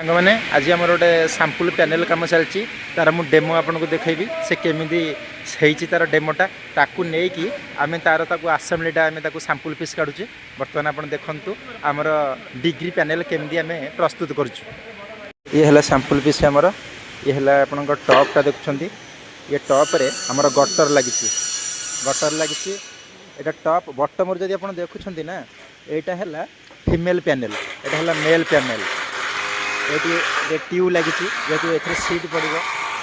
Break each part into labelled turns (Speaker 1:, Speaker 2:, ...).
Speaker 1: मैंने आज आम गोटे सांपुल पैनल कम चलती तार मु डेमो आपको देखी से केमी तार डेमोटा ताकू नहीं आम तार आसेम्बलीटा आम सांपुल पीस काढ़ुचे बर्तमान आप देखु आमर डिग्री पैनल केमी आम प्रस्तुत करुँ ये है सांपुल पीस आमर ये है आप टपटा देखुं ये टप्रे आमर गटर लगी यहाँ टप बटम जब आप देखुं ना यहाँ है फीमेल पैनल यहाँ है मेल पैनल ये ट्यूब लगी जेहतु ए सीट पड़ो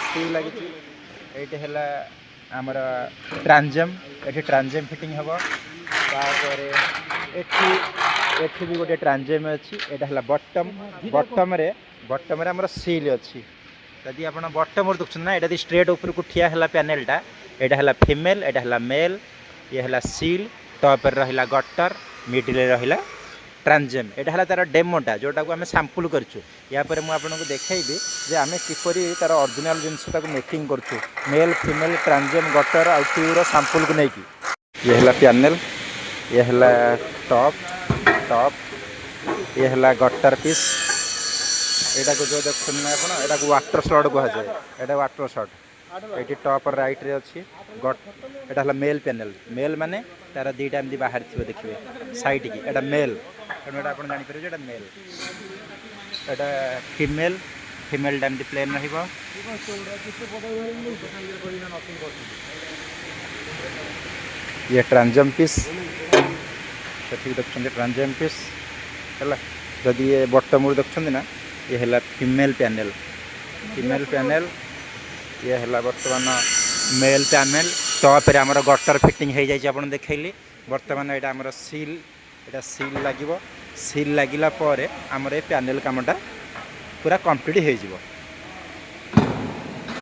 Speaker 1: ट्यूब लगी ये है आमर ट्रांजम ये ट्रांजम फिटिंग हम एठी भी गोटे ट्रांजम अच्छी यहाँ है बटम बटम रे आमर सील अच्छी जदि आप बटम देखुं ना ये स्ट्रेट ऊपर को ठिया है पैनलटा यहाँ है फीमेल यहाँ है मेल ये है सील टॉप रहा गटर मिडिल रहा ट्रांजम यहाँ है तार डेमोटा जोटा को आम सांपुल करूँ यापर मुझे देखी जे आम किपरि तार ओरिजिनल जिनसा मेकिंग करूँ मेल फीमेल ट्रांजम गटर आउ ट्यूर सांपुल को लेकिन ये है पैनल ये है टॉप ये है गटर पीस यहाँ को जो देखना आप वाटर शॉट कहुए यहाँ वाटर शॉट ये टॉप राइट रे अच्छी गट यहाँ मेल पैनल मेल माने तार दीटा एमती बाहर थी देखिए साइड की यहाँ मेल तेणु आप जापर ये मेल यहाँ फीमेल फीमेल एमती प्लेन रहा ये ट्रांजम पीस से देखते ट्रांजम पीस है जदि ये बटम देखते ना ये है फीमेल पैनल ये है बर्तमान मेल पैनल टॉप रे आमर गटर फिटिंग हो जाए आप देखली बर्तमान यहाँ आमर सील लगे सील लगिला आमर ये पैनल कामटा पूरा कंप्लीट हो